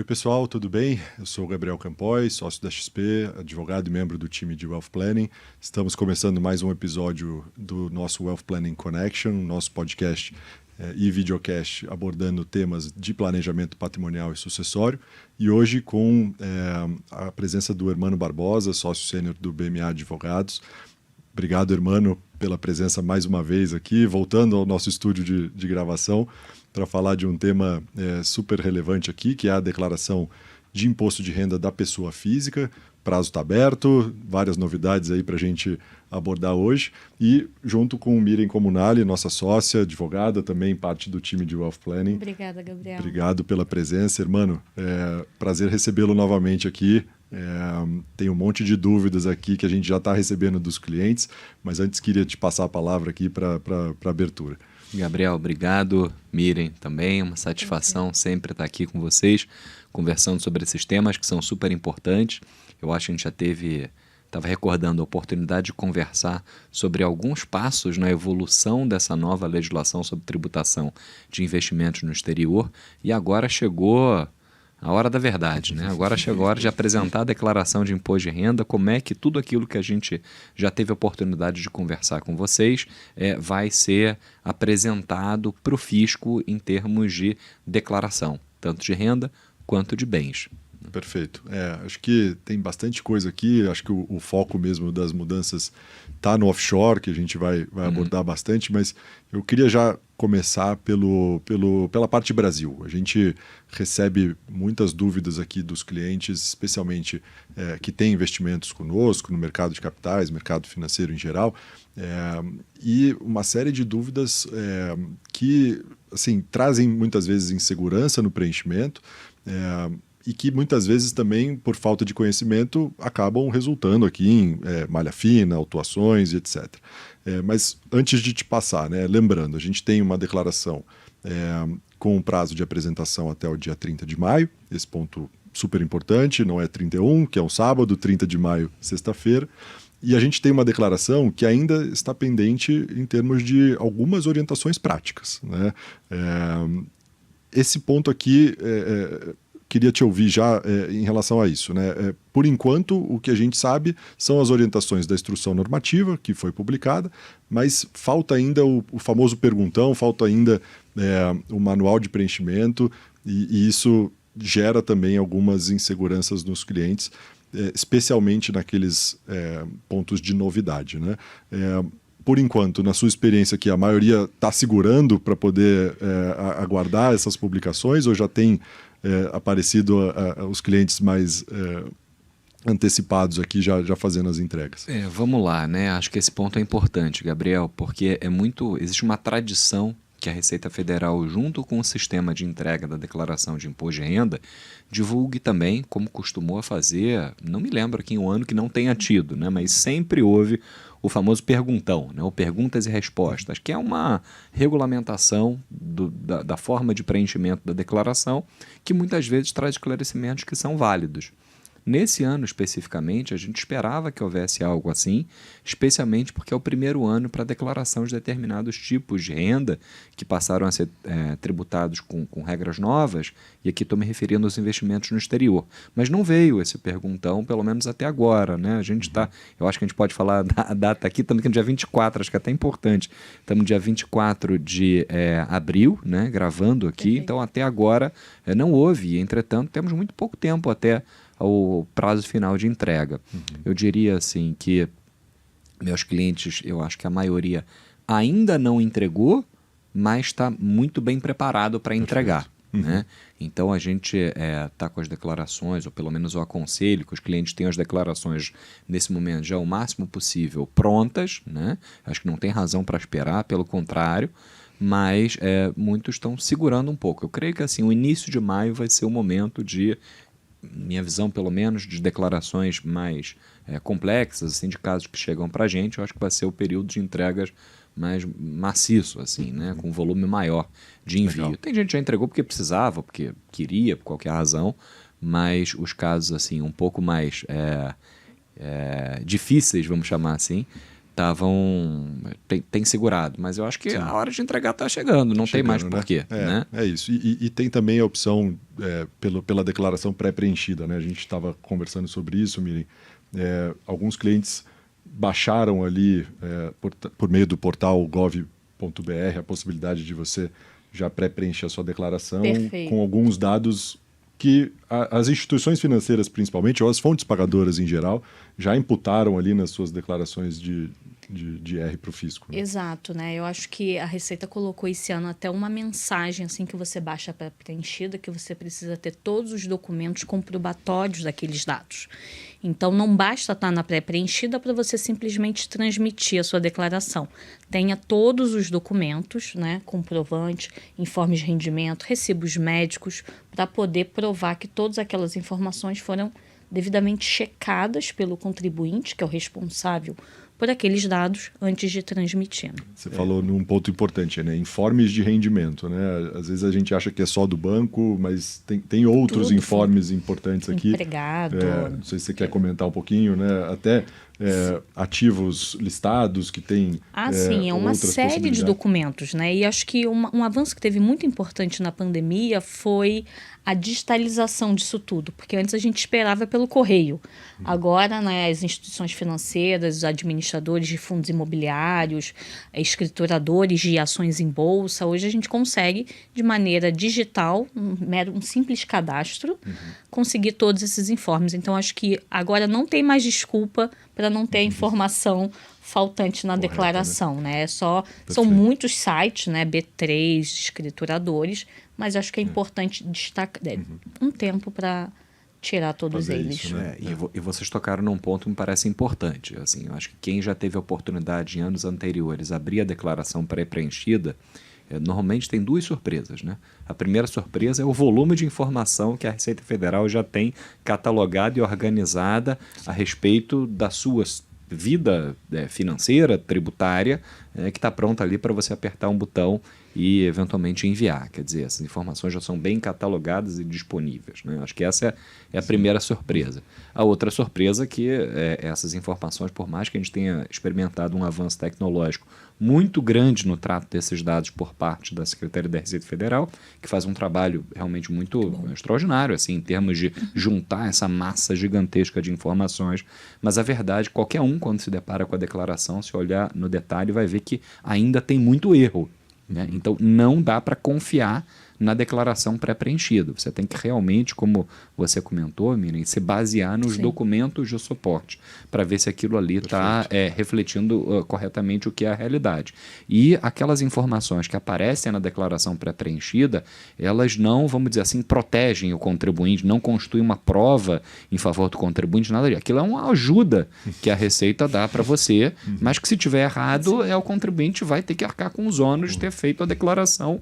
pessoal, tudo bem? Eu sou o Gabriel Campoy, sócio da XP, advogado e membro do time de Wealth Planning. Estamos começando mais um episódio do nosso Wealth Planning Connection, nosso podcast e videocast abordando temas de planejamento patrimonial e sucessório. E hoje com a presença do Hermano Barbosa, sócio sênior do BMA Advogados. Obrigado, Hermano, pela presença mais uma vez aqui, voltando ao nosso estúdio de gravação para falar de um tema super relevante aqui, que é a declaração de imposto de renda da pessoa física. Prazo está aberto, várias novidades aí para a gente abordar hoje. E junto com o Miriam Comunali, nossa sócia, advogada, também parte do time de Wealth Planning. Obrigada, Gabriel. Obrigado pela presença, Hermano. Prazer recebê-lo novamente aqui. Tem um monte de dúvidas aqui que a gente já está recebendo dos clientes, mas antes queria te passar a palavra aqui para abertura. Gabriel, obrigado. Miriam também, uma satisfação sempre estar aqui com vocês, conversando sobre esses temas que são super importantes. Eu acho que a gente já estava recordando a oportunidade de conversar sobre alguns passos na evolução dessa nova legislação sobre tributação de investimentos no exterior e agora chegou a hora da verdade, né? Agora chegou a hora de apresentar a declaração de imposto de renda, como é que tudo aquilo que a gente já teve a oportunidade de conversar com vocês vai ser apresentado para o fisco em termos de declaração, tanto de renda quanto de bens. Perfeito. Acho que tem bastante coisa aqui, acho que o foco mesmo das mudanças está no offshore, que a gente vai abordar bastante, mas eu queria já começar pela parte Brasil. A gente recebe muitas dúvidas aqui dos clientes, especialmente que têm investimentos conosco no mercado de capitais, mercado financeiro em geral, e uma série de dúvidas que assim, trazem muitas vezes insegurança no preenchimento, e que muitas vezes também, por falta de conhecimento, acabam resultando aqui em malha fina, autuações e etc. Mas antes de te passar, né, lembrando, a gente tem uma declaração com um prazo de apresentação até o dia 30 de maio, esse ponto super importante, não é 31, que é um sábado, 30 de maio, sexta-feira, e a gente tem uma declaração que ainda está pendente em termos de algumas orientações práticas, né? Esse ponto aqui... queria te ouvir já em relação a isso, né? Por enquanto, o que a gente sabe são as orientações da instrução normativa, que foi publicada, mas falta ainda o famoso perguntão, falta ainda o manual de preenchimento, e isso gera também algumas inseguranças nos clientes, especialmente naqueles pontos de novidade, né? Por enquanto, na sua experiência aqui, a maioria está segurando para poder aguardar essas publicações, ou já tem aparecido os clientes mais antecipados aqui já fazendo as entregas? Vamos lá, né? Acho que esse ponto é importante, Gabriel, porque existe uma tradição que a Receita Federal, junto com o sistema de entrega da declaração de imposto de renda, divulgue também, como costumou fazer, não me lembro aqui um ano que não tenha tido, né? Mas sempre houve o famoso perguntão, né? O perguntas e respostas, que é uma regulamentação da forma de preenchimento da declaração, que muitas vezes traz esclarecimentos que são válidos. Nesse ano especificamente, a gente esperava que houvesse algo assim, especialmente porque é o primeiro ano para a declaração de determinados tipos de renda que passaram a ser tributados com regras novas, e aqui estou me referindo aos investimentos no exterior. Mas não veio esse perguntão, pelo menos até agora, né? A gente eu acho que a gente pode falar a data aqui, estamos aqui no dia 24, acho que é até importante. Estamos no dia 24 de abril, né? Gravando aqui, Perfeito. Então até agora não houve, entretanto temos muito pouco tempo até ao prazo final de entrega. Eu diria assim que meus clientes, eu acho que a maioria ainda não entregou, mas está muito bem preparado para entregar. Né? Então a gente está com as declarações, ou pelo menos eu aconselho que os clientes tenham as declarações nesse momento já o máximo possível prontas, né? Acho que não tem razão para esperar, pelo contrário, mas muitos estão segurando um pouco. Eu creio que assim, o início de maio vai ser o momento de, minha visão pelo menos, de declarações mais complexas, assim, de casos que chegam para a gente. Eu acho que vai ser o período de entregas mais maciço, assim, né? Com um volume maior de envio. Legal. Tem gente que já entregou porque precisava, porque queria, por qualquer razão, mas os casos assim, um pouco mais difíceis, vamos chamar assim, tem segurado. Mas eu acho que a hora de entregar está chegando, não tem mais porquê. Né? É isso. E tem também a opção pela declaração pré-preenchida. Né? A gente estava conversando sobre isso, Miriam. Alguns clientes baixaram ali, por meio do portal gov.br, a possibilidade de você já pré-preencher a sua declaração. Perfeito. Com alguns dados que as instituições financeiras, principalmente, ou as fontes pagadoras em geral, já imputaram ali nas suas declarações de IR para o fisco. Né? Exato, né? Eu acho que a Receita colocou esse ano até uma mensagem assim que você baixa para preenchida, que você precisa ter todos os documentos comprobatórios daqueles dados. Então, não basta estar na pré-preenchida para você simplesmente transmitir a sua declaração. Tenha todos os documentos, né, comprovante, informes de rendimento, recibos médicos, para poder provar que todas aquelas informações foram devidamente checadas pelo contribuinte, que é o responsável por aqueles dados antes de transmitir. Você falou num ponto importante, né? Informes de rendimento, né? Às vezes a gente acha que é só do banco, mas tem outros informes importantes aqui. Empregado. Não sei se você quer comentar um pouquinho, né? Até ativos listados que tem. Sim, é uma série de documentos, né? E acho que um avanço que teve muito importante na pandemia foi a digitalização disso tudo, porque antes a gente esperava pelo correio. Agora, né, as instituições financeiras, os administradores de fundos imobiliários, escrituradores de ações em bolsa, hoje a gente consegue, de maneira digital, um simples cadastro, conseguir todos esses informes. Então, acho que agora não tem mais desculpa para não ter informação faltante na declaração, né? São muitos sites, né? B3, escrituradores, mas acho que é importante destacar um tempo para tirar todos fazer eles. Isso, né? E vocês tocaram num ponto que me parece importante. Assim, eu acho que quem já teve a oportunidade em anos anteriores abrir a declaração pré-preenchida, normalmente tem duas surpresas. Né? A primeira surpresa é o volume de informação que a Receita Federal já tem catalogada e organizada a respeito da sua vida financeira, tributária, que está pronta ali para você apertar um botão e eventualmente enviar. Quer dizer, essas informações já são bem catalogadas e disponíveis. Né? Acho que essa é a primeira surpresa. A outra surpresa é que essas informações, por mais que a gente tenha experimentado um avanço tecnológico muito grande no trato desses dados por parte da Secretaria da Receita Federal, que faz um trabalho realmente muito extraordinário, assim, em termos de juntar essa massa gigantesca de informações. Mas a verdade, qualquer um, quando se depara com a declaração, se olhar no detalhe, vai ver que ainda tem muito erro. Né? Então, não dá para confiar na declaração pré-preenchida. Você tem que realmente, como você comentou, Miriam, se basear nos documentos de suporte para ver se aquilo ali está refletindo corretamente o que é a realidade. E aquelas informações que aparecem na declaração pré-preenchida, elas não, vamos dizer assim, protegem o contribuinte, não constituem uma prova em favor do contribuinte, nada disso. Aquilo é uma ajuda que a Receita dá para você, mas que se tiver errado, o contribuinte vai ter que arcar com os ônus de ter feito a declaração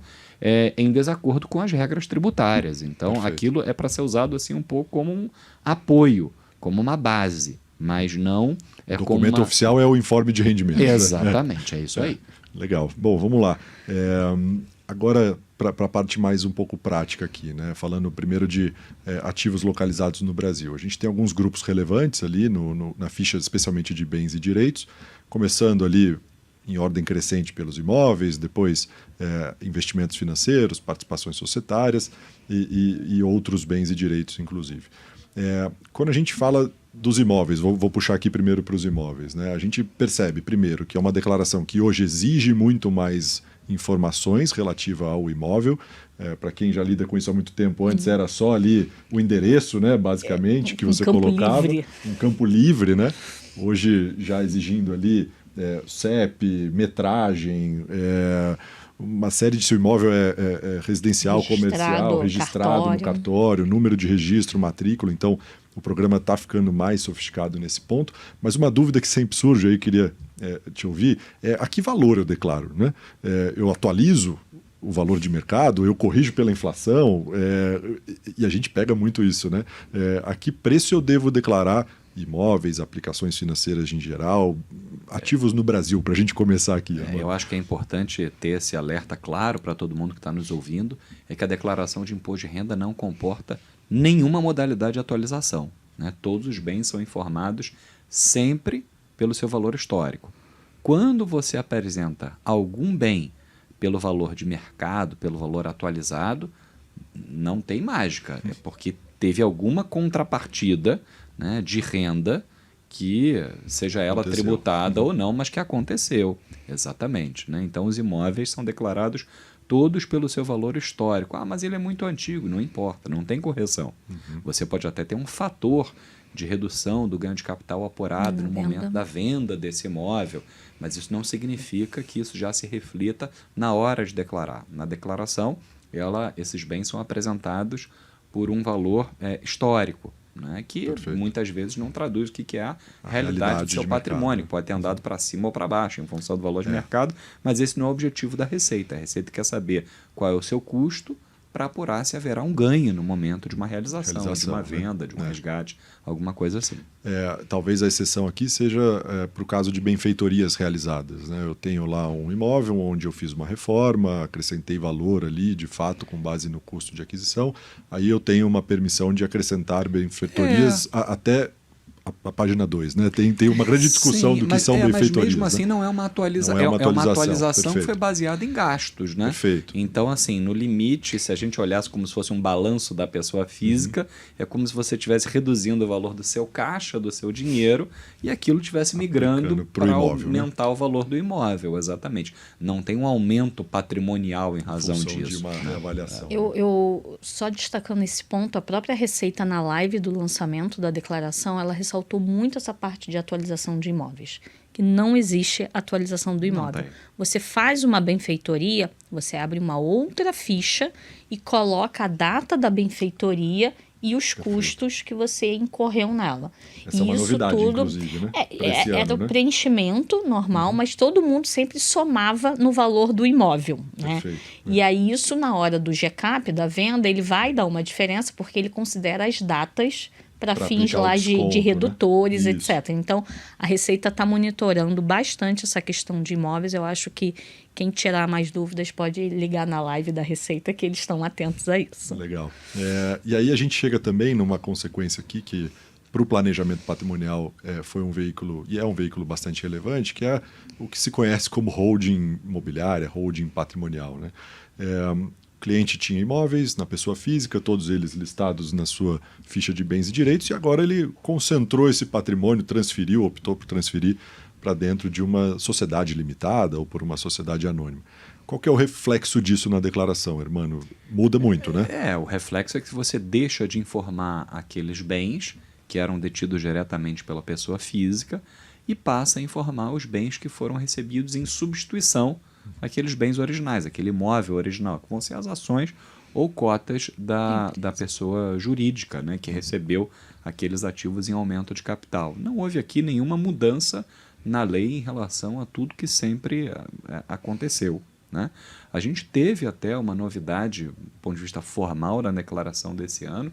em desacordo com as regras tributárias. Então, aquilo é para ser usado assim um pouco como um apoio, como uma base, mas não o documento oficial é o informe de rendimento. Exatamente, é isso aí. Legal. Bom, vamos lá. Agora, para a parte mais um pouco prática aqui, né? Falando primeiro de ativos localizados no Brasil. A gente tem alguns grupos relevantes ali na ficha, especialmente de bens e direitos, começando ali em ordem crescente pelos imóveis, depois investimentos financeiros, participações societárias e outros bens e direitos, inclusive. Quando a gente fala dos imóveis, vou puxar aqui primeiro para os imóveis, né? A gente percebe, primeiro, que é uma declaração que hoje exige muito mais informações relativa ao imóvel. Para quem já lida com isso há muito tempo, antes era só ali o endereço, né, basicamente, que você colocava. Um campo livre, né? Hoje já exigindo ali CEP, metragem, uma série de se o imóvel é residencial, comercial, registrado no cartório, número de registro, matrícula. Então, o programa está ficando mais sofisticado nesse ponto. Mas uma dúvida que sempre surge, aí eu queria te ouvir, a que valor eu declaro? Né? Eu atualizo o valor de mercado, eu corrijo pela inflação, e a gente pega muito isso. Né? A que preço eu devo declarar imóveis, aplicações financeiras em geral, ativos no Brasil, para a gente começar aqui. Eu acho que é importante ter esse alerta claro para todo mundo que está nos ouvindo, é que a declaração de imposto de renda não comporta nenhuma modalidade de atualização. Né? Todos os bens são informados sempre pelo seu valor histórico. quando você apresenta algum bem pelo valor de mercado, pelo valor atualizado, não tem mágica. É porque teve alguma contrapartida, né, de renda que, seja ela tributada ou não, mas que aconteceu. Exatamente. Né? Então, os imóveis são declarados todos pelo seu valor histórico. Ah, mas ele é muito antigo. Não importa, não tem correção. Você pode até ter um fator de redução do ganho de capital apurado no momento da venda desse imóvel, mas isso não significa que isso já se reflita na hora de declarar. Na declaração, esses bens são apresentados por um valor histórico, né, que muitas vezes não traduz o que é a realidade do seu patrimônio, que pode ter andado para cima ou para baixo em função do valor de mercado, mas esse não é o objetivo da Receita. A Receita quer saber qual é o seu custo para apurar se haverá um ganho no momento de uma realização de uma venda, de um resgate, alguma coisa assim. Talvez a exceção aqui seja para o caso de benfeitorias realizadas. Né? Eu tenho lá um imóvel onde eu fiz uma reforma, acrescentei valor ali, de fato, com base no custo de aquisição. Aí eu tenho uma permissão de acrescentar benfeitorias até a página 2, né? Tem uma grande discussão do que são benfeitorias. Mas mesmo assim não é uma atualização. Não é uma atualização que foi baseada em gastos, né? Perfeito. Então, assim, no limite, se a gente olhasse como se fosse um balanço da pessoa física, é como se você estivesse reduzindo o valor do seu caixa, do seu dinheiro, e aquilo estivesse migrando para aumentar o valor do imóvel, exatamente. Não tem um aumento patrimonial em razão disso. De uma reavaliação. Eu só destacando esse ponto, a própria Receita na live do lançamento da declaração, ela ressaltou muito essa parte de atualização de imóveis, que não existe atualização do imóvel. Você faz uma benfeitoria, você abre uma outra ficha e coloca a data da benfeitoria e os custos que você incorreu nela. Essa é uma novidade, inclusive, né? Era o preenchimento normal, mas todo mundo sempre somava no valor do imóvel. Né? E aí isso, na hora do GCAP, da venda, ele vai dar uma diferença porque ele considera as datas para fins lá de redutores, né? etc. Então, a Receita está monitorando bastante essa questão de imóveis. Eu acho que quem tirar mais dúvidas pode ligar na live da Receita, que eles estão atentos a isso. Legal. E aí a gente chega também numa consequência aqui que, para o planejamento patrimonial, foi um veículo, e é um veículo bastante relevante, que é o que se conhece como holding imobiliária, holding patrimonial, né? O cliente tinha imóveis na pessoa física, todos eles listados na sua ficha de bens e direitos, e agora ele concentrou esse patrimônio, optou por transferir para dentro de uma sociedade limitada ou por uma sociedade anônima. Qual que é o reflexo disso na declaração, Hermano? Muda muito, né? O reflexo é que você deixa de informar aqueles bens que eram detidos diretamente pela pessoa física e passa a informar os bens que foram recebidos em substituição aqueles bens originais, aquele imóvel original, que vão ser as ações ou cotas da pessoa jurídica, né, que recebeu aqueles ativos em aumento de capital. Não houve aqui nenhuma mudança na lei em relação a tudo que sempre aconteceu. Né? A gente teve até uma novidade, do ponto de vista formal, na declaração desse ano,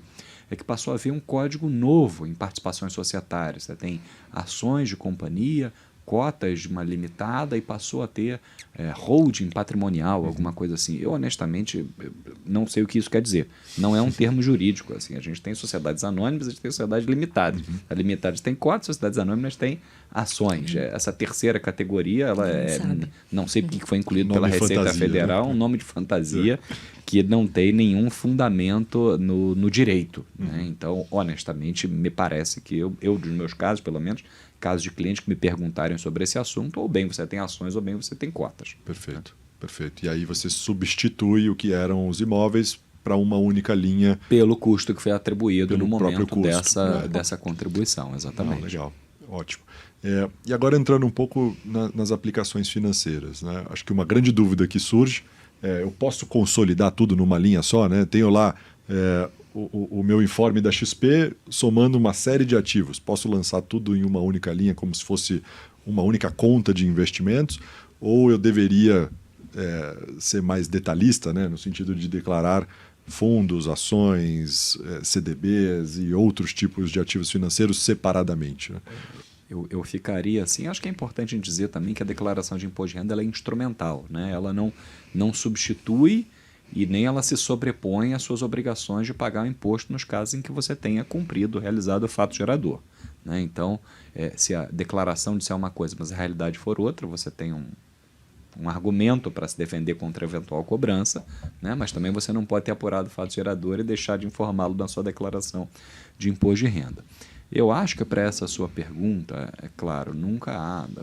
é que passou a haver um código novo em participações societárias. Você tem ações de companhia, cotas de uma limitada e passou a ter holding patrimonial, alguma coisa assim. Eu, honestamente, não sei o que isso quer dizer. Não é um termo jurídico. Assim. A gente tem sociedades anônimas, a gente tem sociedades limitadas. As limitadas têm cotas, sociedades anônimas têm ações. Essa terceira categoria, ela não sei porque foi incluído pela Receita Federal, um nome de fantasia que não tem nenhum fundamento no direito. Né? Então, honestamente, me parece que eu, dos meus casos, pelo menos, casos de clientes que me perguntarem sobre esse assunto, ou bem você tem ações ou bem você tem cotas. Perfeito. E aí você substitui o que eram os imóveis para uma única linha. Pelo custo que foi atribuído no momento dessa contribuição, exatamente. Legal, ótimo. E agora entrando um pouco nas aplicações financeiras. Né? Acho que uma grande dúvida que surge, eu posso consolidar tudo numa linha só? Né? Tenho lá o meu informe da XP somando uma série de ativos. Posso lançar tudo em uma única linha, como se fosse uma única conta de investimentos? Ou eu deveria ser mais detalhista, né? No sentido de declarar fundos, ações, CDBs e outros tipos de ativos financeiros separadamente? Né? Eu ficaria assim. Acho que é importante a gente dizer também que a declaração de imposto de renda ela é instrumental. Né? Ela não substitui e nem ela se sobrepõe às suas obrigações de pagar o imposto nos casos em que você tenha cumprido, realizado o fato gerador. né? Então, se a declaração disser uma coisa, mas a realidade for outra, você tem um argumento para se defender contra eventual cobrança, né? Mas também você não pode ter apurado o fato gerador e deixar de informá-lo na sua declaração de imposto de renda. Eu acho que para essa sua pergunta, é claro,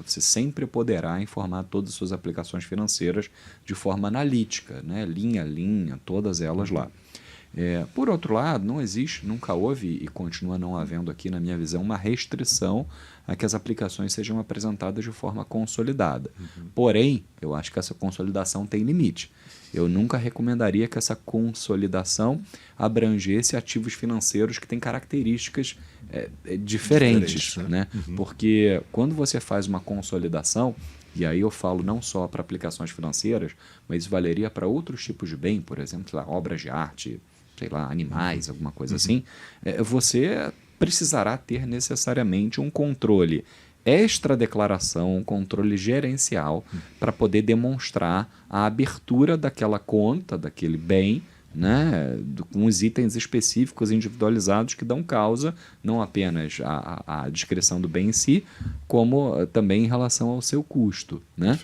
você sempre poderá informar todas as suas aplicações financeiras de forma analítica, né? Linha a linha, todas elas lá. Por outro lado, nunca houve e continua não havendo aqui, na minha visão, uma restrição a que as aplicações sejam apresentadas de forma consolidada. Porém, eu acho que essa consolidação tem limite. Eu nunca recomendaria que essa consolidação abrangesse ativos financeiros que têm características diferentes, né? Porque quando você faz uma consolidação, e aí eu falo não só para aplicações financeiras, mas isso valeria para outros tipos de bem, por exemplo, obras de arte, sei lá, animais, alguma coisa assim, você precisará ter necessariamente um controle extra-declaração, um controle gerencial para poder demonstrar a abertura daquela conta, daquele bem, né, com os itens específicos individualizados que dão causa não apenas à descrição do bem em si, como também em relação ao seu custo, né?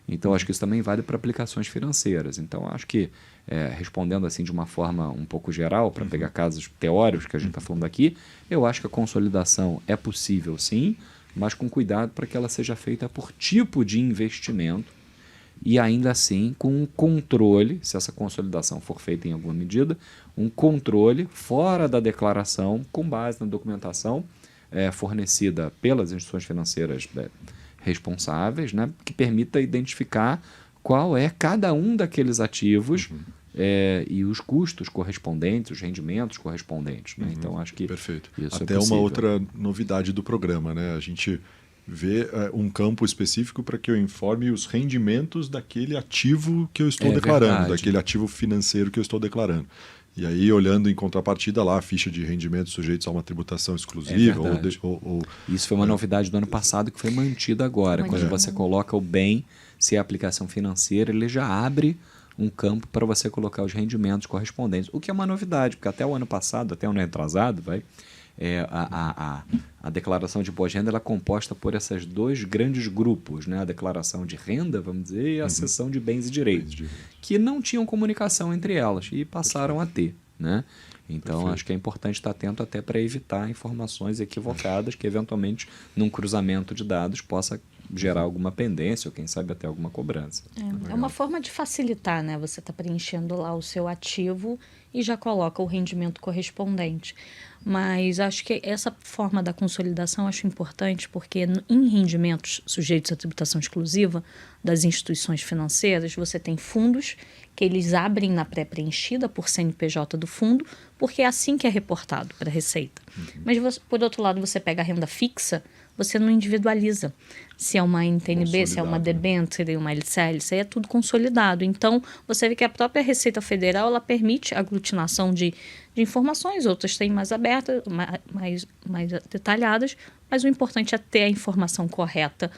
Então, acho que isso também vale para aplicações financeiras. Então, acho que, respondendo assim de uma forma um pouco geral, para pegar casos teóricos que a gente está falando aqui, eu acho que a consolidação é possível sim, mas com cuidado para que ela seja feita por tipo de investimento e ainda assim com um controle, se essa consolidação for feita em alguma medida, um controle fora da declaração com base na documentação fornecida pelas instituições financeiras responsáveis, né, que permita identificar qual é cada um daqueles ativos e os custos correspondentes, os rendimentos correspondentes, né? Então, acho que Perfeito. Isso Até é uma possível. outra novidade do programa, né? A gente vê um campo específico para que eu informe os rendimentos daquele ativo que eu estou declarando, verdade. daquele ativo financeiro que eu estou declarando. E aí, olhando em contrapartida lá, a ficha de rendimentos sujeitos a uma tributação exclusiva. Isso foi uma novidade do ano passado que foi mantida agora. Quando você coloca o bem, se é aplicação financeira, ele já abre um campo para você colocar os rendimentos correspondentes. O que é uma novidade, porque até o ano passado, até o ano retrasado, a declaração de imposto de renda ela é composta por esses dois grandes grupos, né? A declaração de renda, vamos dizer, e a seção de bens e direitos, que não tinham comunicação entre elas e passaram a ter, né? Então, acho que é importante estar atento até para evitar informações equivocadas que, eventualmente, num cruzamento de dados, possa gerar alguma pendência ou, quem sabe, até alguma cobrança. É uma forma de facilitar, né? Você está preenchendo lá o seu ativo e já coloca o rendimento correspondente. Mas acho que essa forma da consolidação eu acho importante porque em rendimentos sujeitos à tributação exclusiva das instituições financeiras, você tem fundos que eles abrem na pré-preenchida por CNPJ do fundo, porque é assim que é reportado para a Receita. Mas, por outro lado, você pega a renda fixa, você não individualiza. Se é uma NTNB, se é uma debênture, uma LCL, isso aí é tudo consolidado. Então, você vê que a própria Receita Federal ela permite a aglutinação de informações, outras têm mais abertas, mais detalhadas, mas o importante é ter a informação correta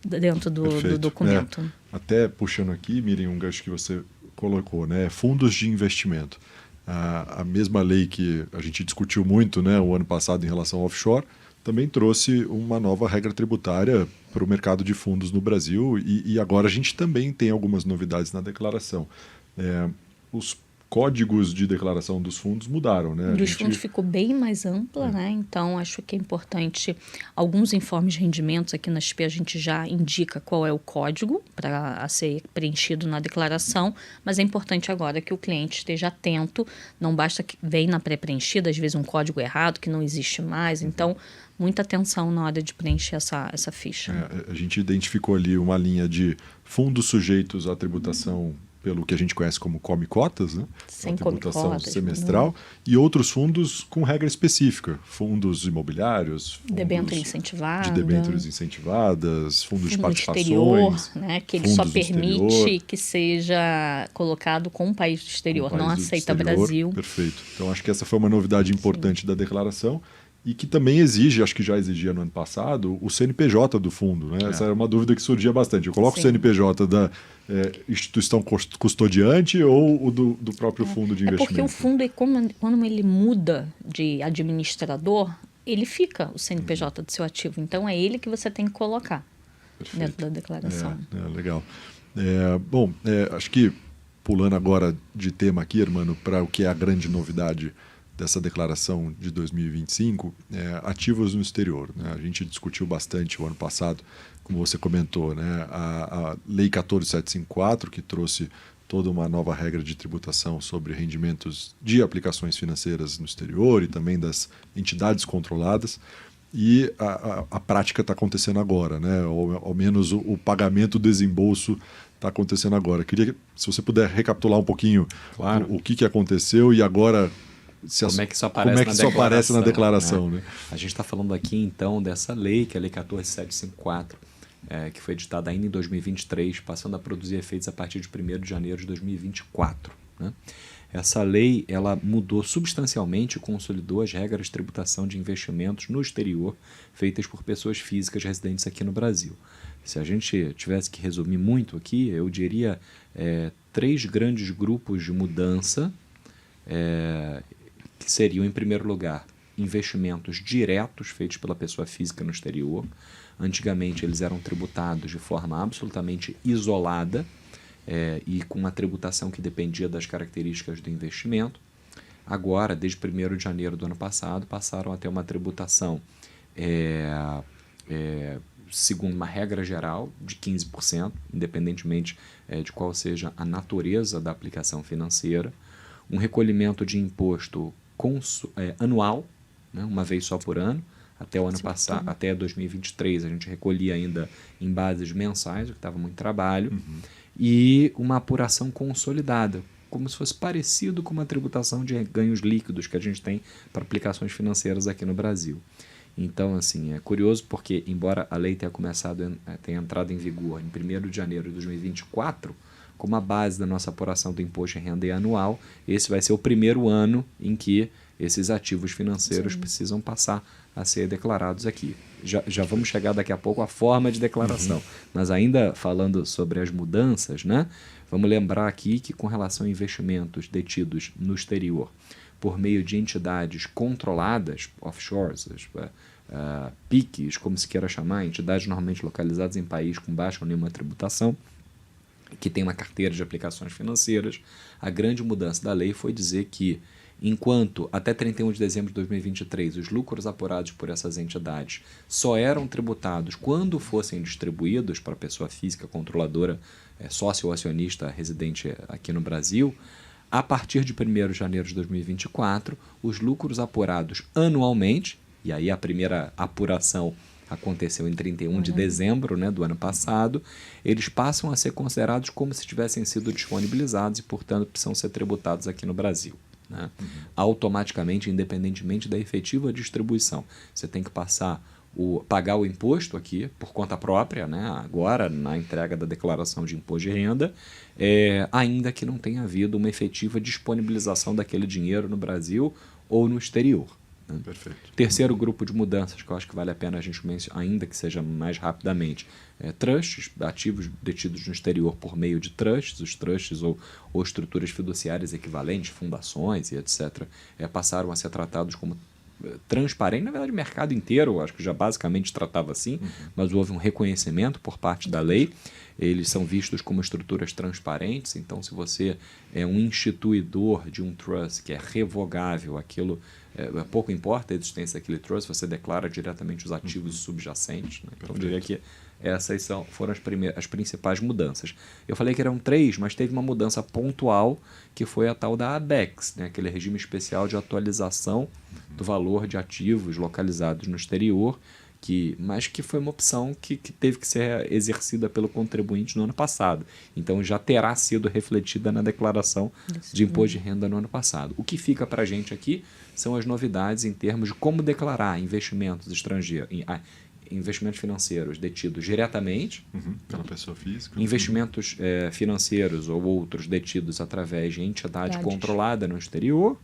dentro do documento. Até puxando aqui, Miriam, um gancho que você colocou, né? Fundos de investimento. A mesma lei que a gente discutiu muito, né, o ano passado em relação ao offshore, também trouxe uma nova regra tributária para o mercado de fundos no Brasil e agora a gente também tem algumas novidades na declaração. Os códigos de declaração dos fundos mudaram, né? Dos fundos ficou bem mais ampla, né? Então, acho que é importante alguns informes de rendimentos aqui na XP a gente já indica qual é o código para ser preenchido na declaração, mas é importante agora que o cliente esteja atento, não basta que venha na pré-preenchida, às vezes um código errado que não existe mais, então muita atenção na hora de preencher essa ficha. A gente identificou ali uma linha de fundos sujeitos à tributação pelo que a gente conhece como come-cotas, né? Sem a tributação come-cotas, semestral, e outros fundos com regra específica, fundos imobiliários, fundos debênture incentivada, de debêntures incentivadas, fundos de participações, exterior, né? Que ele só permite exterior, que seja colocado com o país do exterior, não aceita Brasil. Perfeito. Então, acho que essa foi uma novidade importante da declaração e que também exige, acho que já exigia no ano passado, o CNPJ do fundo, né? Essa era uma dúvida que surgia bastante. Eu coloco o CNPJ da instituição custodiante ou o do próprio fundo de investimento? Porque o fundo, quando ele muda de administrador, ele fica o CNPJ do seu ativo. Então, é ele que você tem que colocar dentro da declaração. Legal. Bom, acho que pulando agora de tema aqui, Hermano, para o que é a grande novidade dessa declaração de 2025, ativos no exterior. Né? A gente discutiu bastante o ano passado, como você comentou, né? A Lei 14754, que trouxe toda uma nova regra de tributação sobre rendimentos de aplicações financeiras no exterior e também das entidades controladas. E a prática está acontecendo agora, né? Ou, ao menos o pagamento, o desembolso está acontecendo agora. Queria que, se você puder recapitular um pouquinho o que aconteceu e agora... Como é que isso aparece, na declaração, né? A gente está falando aqui, então, dessa lei, que é a Lei 14754, que foi editada ainda em 2023, passando a produzir efeitos a partir de 1º de janeiro de 2024. Né? Essa lei ela mudou substancialmente e consolidou as regras de tributação de investimentos no exterior feitas por pessoas físicas residentes aqui no Brasil. Se a gente tivesse que resumir muito aqui, eu diria 3 grandes grupos de mudança, que seriam, em primeiro lugar, investimentos diretos feitos pela pessoa física no exterior. Antigamente, eles eram tributados de forma absolutamente isolada e com uma tributação que dependia das características do investimento. Agora, desde 1º de janeiro do ano passado, passaram a ter uma tributação segundo uma regra geral de 15%, independentemente de qual seja a natureza da aplicação financeira. Um recolhimento de imposto anual, né, uma vez só por ano. Até o ano passado, até 2023, a gente recolhia ainda em bases mensais, o que estava muito trabalho, e uma apuração consolidada, como se fosse parecido com uma tributação de ganhos líquidos que a gente tem para aplicações financeiras aqui no Brasil. Então, assim, é curioso porque, embora a lei tenha entrado em vigor em 1º de janeiro de 2024, como a base da nossa apuração do imposto de renda é anual, esse vai ser o primeiro ano em que esses ativos financeiros precisam passar a ser declarados aqui. Já vamos chegar daqui a pouco à forma de declaração. Mas ainda falando sobre as mudanças, né, vamos lembrar aqui que com relação a investimentos detidos no exterior por meio de entidades controladas, offshores, PICs, como se queira chamar, entidades normalmente localizadas em país com baixa ou nenhuma tributação, que tem uma carteira de aplicações financeiras, a grande mudança da lei foi dizer que, enquanto até 31 de dezembro de 2023 os lucros apurados por essas entidades só eram tributados quando fossem distribuídos para a pessoa física controladora, sócio ou acionista residente aqui no Brasil, a partir de 1º de janeiro de 2024, os lucros apurados anualmente, e aí a primeira apuração aconteceu em 31 de dezembro, né, do ano passado, eles passam a ser considerados como se tivessem sido disponibilizados e, portanto, precisam ser tributados aqui no Brasil. Né? Automaticamente, independentemente da efetiva distribuição. Você tem que pagar o imposto aqui por conta própria, né? Agora na entrega da declaração de imposto de renda, ainda que não tenha havido uma efetiva disponibilização daquele dinheiro no Brasil ou no exterior. Né? Perfeito. Terceiro grupo de mudanças que eu acho que vale a pena a gente mencionar, ainda que seja mais rapidamente, trusts, ativos detidos no exterior por meio de trusts, os trusts ou estruturas fiduciárias equivalentes, fundações e etc., passaram a ser tratados como transparente, na verdade o mercado inteiro acho que já basicamente tratava assim, mas houve um reconhecimento por parte da lei. Eles são vistos como estruturas transparentes, então se você é um instituidor de um trust que é revogável, aquilo pouco importa a existência daquele trust, você declara diretamente os ativos subjacentes. Né? Então eu diria que essas foram as principais mudanças. Eu falei que eram 3, mas teve uma mudança pontual que foi a tal da ABEX, né? Aquele regime especial de atualização do valor de ativos localizados no exterior, mas que foi uma opção que teve que ser exercida pelo contribuinte no ano passado. Então já terá sido refletida na declaração de imposto de renda no ano passado. O que fica para a gente aqui são as novidades em termos de como declarar investimentos estrangeiros, investimentos financeiros detidos diretamente pela pessoa física, investimentos financeiros ou outros detidos através de entidade controlada no exterior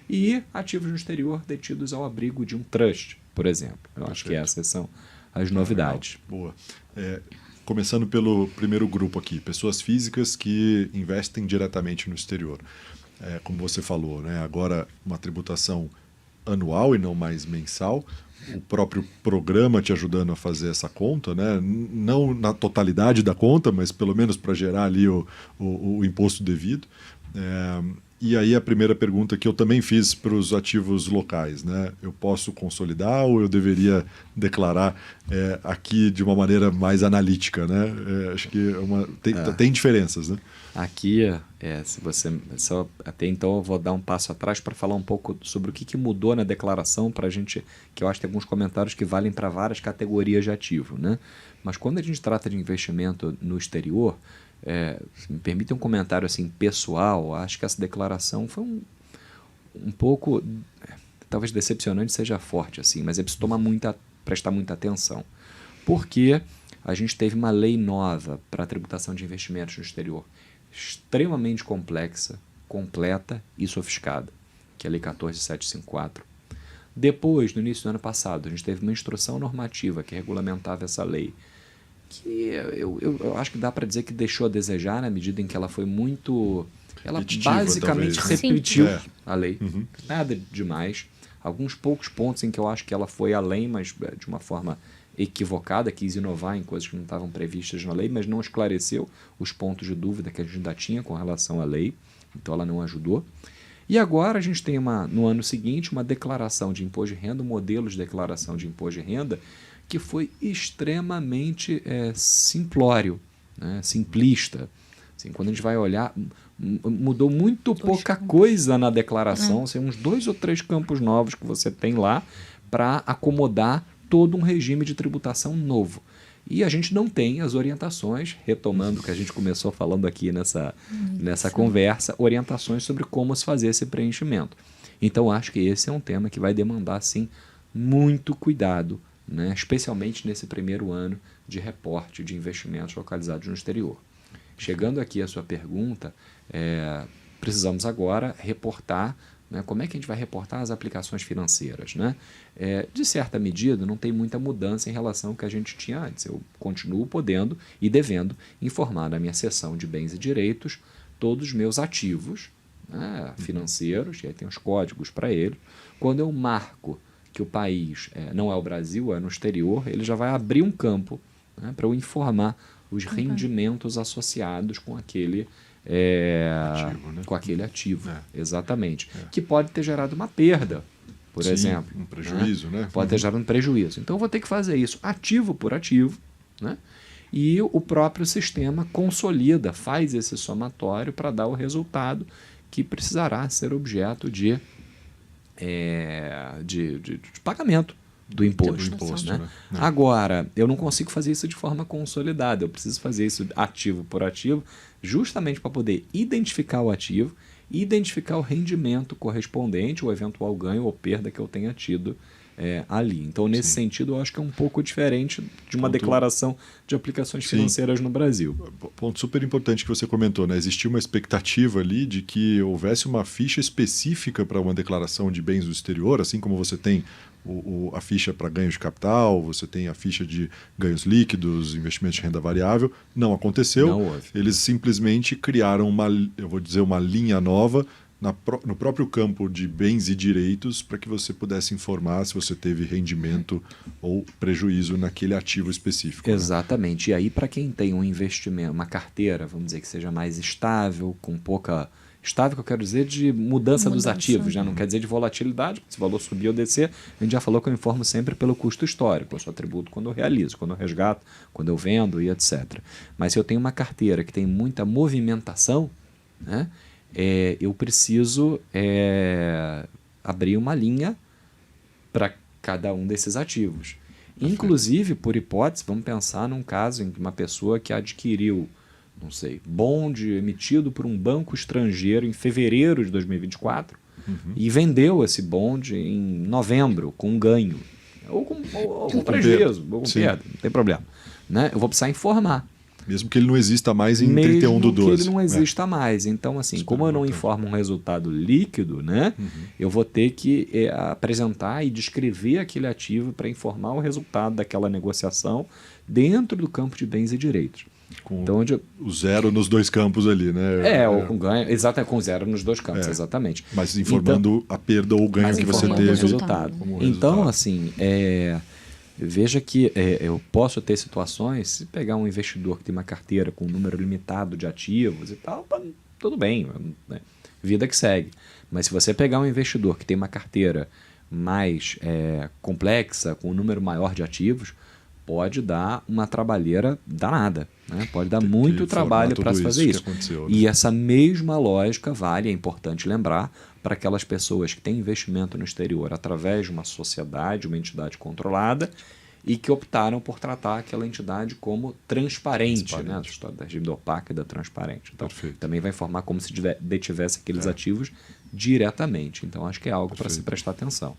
e ativos no exterior detidos ao abrigo de um trust, por exemplo. Eu acho que essas são as novidades. Boa. Começando pelo primeiro grupo aqui, pessoas físicas que investem diretamente no exterior. Como você falou, né? Agora uma tributação anual e não mais mensal. O próprio programa te ajudando a fazer essa conta, né? Não na totalidade da conta, mas pelo menos para gerar ali o imposto devido. E aí a primeira pergunta que eu também fiz para os ativos locais, né? Eu posso consolidar ou eu deveria declarar aqui de uma maneira mais analítica, né? Acho que tem diferenças, né? Aqui, se você só até então eu vou dar um passo atrás para falar um pouco sobre o que mudou na declaração para a gente, que eu acho que tem alguns comentários que valem para várias categorias de ativo, né? Mas quando a gente trata de investimento no exterior, se me permite um comentário assim pessoal, acho que essa declaração foi um pouco, talvez decepcionante seja forte assim, mas é preciso prestar muita atenção, porque a gente teve uma lei nova para a tributação de investimentos no exterior, extremamente complexa, completa e sofisticada, que é a Lei 14754. Depois, no início do ano passado, a gente teve uma instrução normativa que regulamentava essa lei, que eu acho que dá para dizer que deixou a desejar na medida em que ela foi muito... Ela repetitiva, basicamente talvez, né? repetiu a lei. Nada demais. Alguns poucos pontos em que eu acho que ela foi além, mas de uma forma equivocada, quis inovar em coisas que não estavam previstas na lei, mas não esclareceu os pontos de dúvida que a gente ainda tinha com relação à lei. Então ela não ajudou. E agora a gente tem no ano seguinte uma declaração de imposto de renda, um modelo de declaração de imposto de renda que foi extremamente simplório, né? Simplista. Assim, quando a gente vai olhar, mudou muito pouca coisa na declaração, assim, uns 2 ou 3 campos novos que você tem lá para acomodar todo um regime de tributação novo. E a gente não tem as orientações, retomando o que a gente começou falando aqui nessa conversa, orientações sobre como se fazer esse preenchimento. Então, acho que esse é um tema que vai demandar, sim, muito cuidado, né? Especialmente nesse primeiro ano de reporte de investimentos localizados no exterior. Chegando aqui à sua pergunta, precisamos agora reportar, né? Como é que a gente vai reportar as aplicações financeiras, né? De certa medida, não tem muita mudança em relação ao que a gente tinha antes. Eu continuo podendo e devendo informar na minha seção de bens e direitos todos os meus ativos, né, financeiros, e aí tem os códigos para eles. Quando eu marco que o país não é o Brasil, é no exterior, ele já vai abrir um campo, né, para eu informar os rendimentos associados com aquele ativo, né? Com aquele ativo, exatamente. Que pode ter gerado uma perda, por exemplo. Um prejuízo, né? Pode ter gerado um prejuízo. Então eu vou ter que fazer isso ativo por ativo, né? E o próprio sistema consolida, faz esse somatório para dar o resultado que precisará ser objeto de pagamento do imposto, né? Agora, eu não consigo fazer isso de forma consolidada, eu preciso fazer isso ativo por ativo, justamente para poder identificar o ativo e identificar o rendimento correspondente, o eventual ganho ou perda que eu tenha tido ali. Então, nesse sentido, eu acho que é um pouco diferente de uma declaração de aplicações financeiras no Brasil. Ponto super importante que você comentou, né? Existia uma expectativa ali de que houvesse uma ficha específica para uma declaração de bens do exterior, assim como você tem a ficha para ganhos de capital, você tem a ficha de ganhos líquidos, investimentos de renda variável. Não aconteceu. Não houve. Eles simplesmente criaram uma linha nova no próprio campo de bens e direitos para que você pudesse informar se você teve rendimento ou prejuízo naquele ativo específico. Exatamente. Né? E aí, para quem tem um investimento, uma carteira, vamos dizer, que seja mais estável, com pouca... Estável, que eu quero dizer, de mudança dos ativos, já não quer dizer de volatilidade, porque se o valor subir ou descer, a gente já falou que eu informo sempre pelo custo histórico, eu só tributo quando eu realizo, quando eu resgato, quando eu vendo e etc. Mas se eu tenho uma carteira que tem muita movimentação, né, eu preciso abrir uma linha para cada um desses ativos. Inclusive, por hipótese, vamos pensar num caso em que uma pessoa que adquiriu, não sei, bonde emitido por um banco estrangeiro em fevereiro de 2024 e vendeu esse bonde em novembro com um ganho, ou com prejuízo, ou com perda, não tem problema. Né? Eu vou precisar informar. Mesmo que ele não exista mais em 31 do 12. Mesmo que ele não exista mais. Então, assim, como eu não informo um resultado líquido, né, eu vou ter que apresentar e descrever aquele ativo para informar o resultado daquela negociação dentro do campo de bens e direitos. Com Então, o zero nos dois campos ali, né? O ganho, exatamente, com zero nos dois campos, exatamente. Mas informando a perda ou o ganho que você teve. O resultado. Então, assim, veja que eu posso ter situações, se pegar um investidor que tem uma carteira com um número limitado de ativos e tal, tudo bem, né? Vida que segue. Mas se você pegar um investidor que tem uma carteira mais complexa, com um número maior de ativos, pode dar uma trabalheira danada, né? Pode dar muito trabalho para se fazer isso. E essa mesma lógica vale, é importante lembrar, para aquelas pessoas que têm investimento no exterior através de uma sociedade, uma entidade controlada, e que optaram por tratar aquela entidade como transparente. Né? A história da regime opaca e da transparente. Então, também vai informar como se detivesse aqueles ativos diretamente. Então, acho que é algo para se prestar atenção.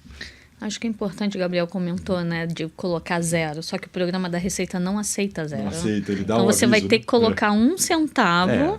Acho que é importante, o Gabriel comentou, né, de colocar zero. Só que o programa da Receita não aceita zero. Não aceita, ele dá então você aviso, vai ter que colocar 1 centavo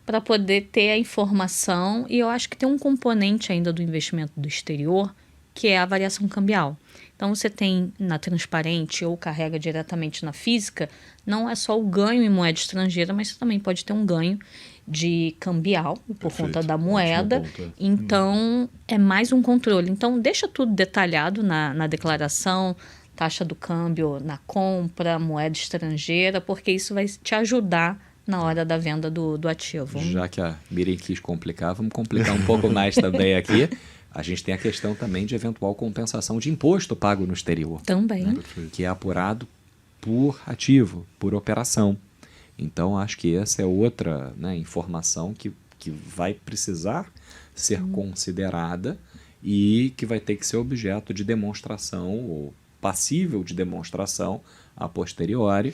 para poder ter a informação. E eu acho que tem um componente ainda do investimento do exterior, que é a variação cambial. Então você tem na transparente ou carrega diretamente na física, não é só o ganho em moeda estrangeira, mas você também pode ter um ganho de cambial por conta da moeda. Então é mais um controle. Então deixa tudo detalhado na declaração, taxa do câmbio na compra, moeda estrangeira, porque isso vai te ajudar na hora da venda do ativo. Já que a Miriam quis complicar, vamos complicar um pouco mais também aqui. A gente tem a questão também de eventual compensação de imposto pago no exterior. Também. Né? Que é apurado por ativo, por operação. Então, acho que essa é outra, né, informação que vai precisar ser considerada e que vai ter que ser objeto de demonstração ou passível de demonstração a posteriori,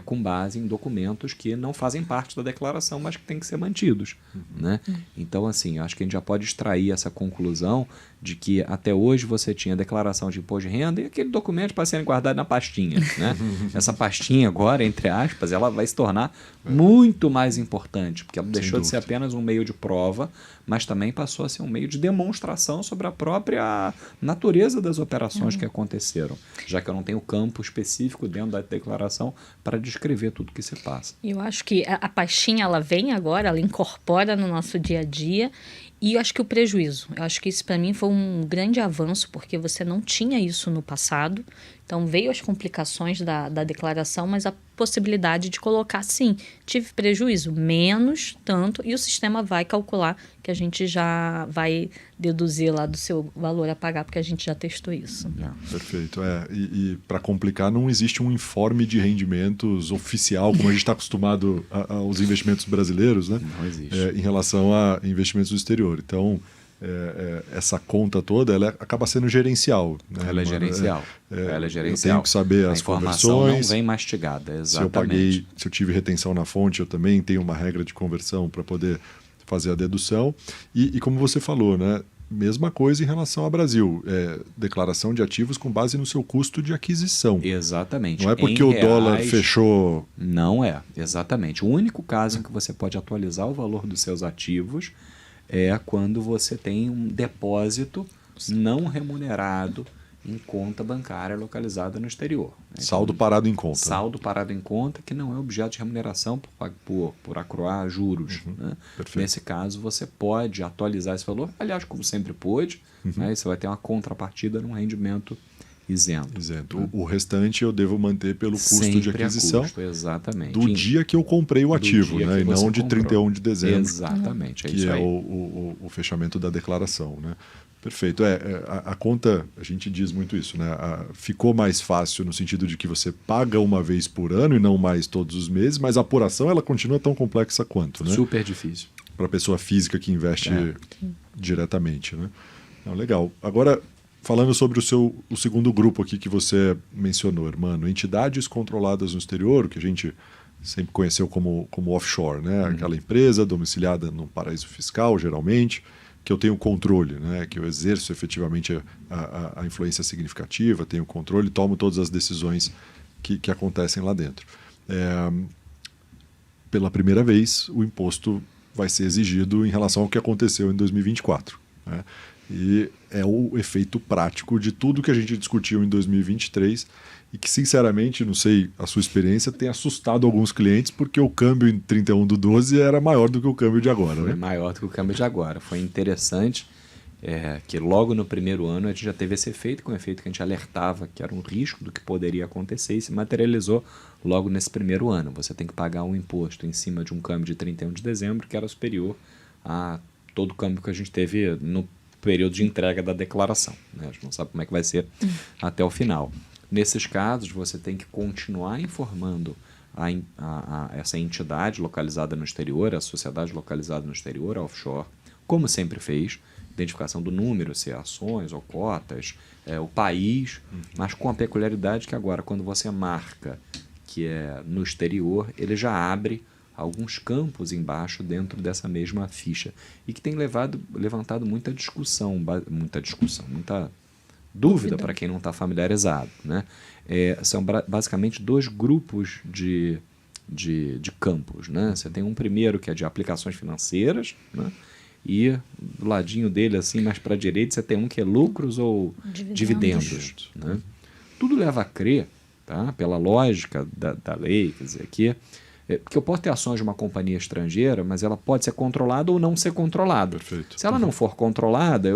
com base em documentos que não fazem parte da declaração, mas que têm que ser mantidos. Né? Então, assim, acho que a gente já pode extrair essa conclusão de que até hoje você tinha declaração de imposto de renda e aquele documento para ser guardado na pastinha. Né? Essa pastinha agora, entre aspas, ela vai se tornar muito mais importante, porque ela deixou de ser apenas um meio de prova, mas também passou a ser um meio de demonstração sobre a própria natureza das operações que aconteceram, já que eu não tenho campo específico dentro da declaração para descrever tudo que se passa. Eu acho que a pastinha ela vem agora, ela incorpora no nosso dia a dia. E eu acho que o prejuízo, eu acho que isso para mim foi um grande avanço, porque você não tinha isso no passado. Então veio as complicações da declaração, mas a possibilidade de colocar, sim, tive prejuízo, menos tanto, e o sistema vai calcular que a gente já vai deduzir lá do seu valor a pagar, porque a gente já testou isso. Perfeito. E para complicar, não existe um informe de rendimentos oficial, como a gente está acostumado aos investimentos brasileiros, né? Não existe. Em relação a investimentos do exterior. Então, essa conta toda, ela acaba sendo gerencial. Né? Ela é gerencial. Ela é gerencial. Eu tenho que saber as informação conversões. Não vem mastigada, exatamente. Se eu tive retenção na fonte, eu também tenho uma regra de conversão para poder fazer a dedução. E como você falou, né? Mesma coisa em relação ao Brasil. Declaração de ativos com base no seu custo de aquisição. Exatamente. Não é porque o dólar fechou... Não é, exatamente. O único caso em que você pode atualizar o valor dos seus ativos é quando você tem um depósito não remunerado em conta bancária localizada no exterior. Né? Saldo parado em conta. Saldo parado em conta que não é objeto de remuneração por acroar juros. Né? Nesse caso, você pode atualizar esse valor, aliás, como sempre pôde, né? Você vai ter uma contrapartida num rendimento isento. Né? O restante eu devo manter pelo custo sempre de aquisição exatamente. Do dia que eu comprei o ativo, né? E não de 31 de dezembro. Exatamente. Que é o fechamento da declaração. Né? Perfeito. A conta, a gente diz muito isso, né? Ficou mais fácil no sentido de que você paga uma vez por ano e não mais todos os meses, mas a apuração ela continua tão complexa quanto, né? Super difícil. Para a pessoa física que investe diretamente, né? Não, legal. Agora, falando sobre o segundo grupo aqui que você mencionou, Hermano, entidades controladas no exterior, que a gente sempre conheceu como offshore, né? Aquela empresa domiciliada num paraíso fiscal, geralmente, que eu tenho controle, né? Que eu exerço efetivamente a influência significativa, tenho controle, tomo todas as decisões que acontecem lá dentro. Pela primeira vez, o imposto vai ser exigido em relação ao que aconteceu em 2024. Né? E é o efeito prático de tudo que a gente discutiu em 2023 e que, sinceramente, não sei a sua experiência, tem assustado alguns clientes porque o câmbio em 31/12 era maior do que o câmbio de agora. Foi né? maior do que o câmbio de agora. Foi interessante que logo no primeiro ano a gente já teve esse efeito, com o efeito que a gente alertava que era um risco do que poderia acontecer e se materializou logo nesse primeiro ano. Você tem que pagar um imposto em cima de um câmbio de 31 de dezembro que era superior a todo o câmbio que a gente teve no período de entrega da declaração. Né? A gente não sabe como é que vai ser até o final. Nesses casos, você tem que continuar informando essa entidade localizada no exterior, a sociedade localizada no exterior, a offshore, como sempre fez, identificação do número, se é ações ou cotas, o país, mas com a peculiaridade que agora, quando você marca que é no exterior, ele já abre alguns campos embaixo dentro dessa mesma ficha e que tem levantado muita dúvida para quem não está familiarizado. Né? São basicamente dois grupos de campos. Né? Você tem um primeiro que é de aplicações financeiras, né? E do ladinho dele, assim, mais para a direita, você tem um que é lucros ou dividendos. Né? Tudo leva a crer, tá? Pela lógica da lei, quer dizer, porque eu posso ter ações de uma companhia estrangeira, mas ela pode ser controlada ou não ser controlada. Perfeito. Se ela não for controlada,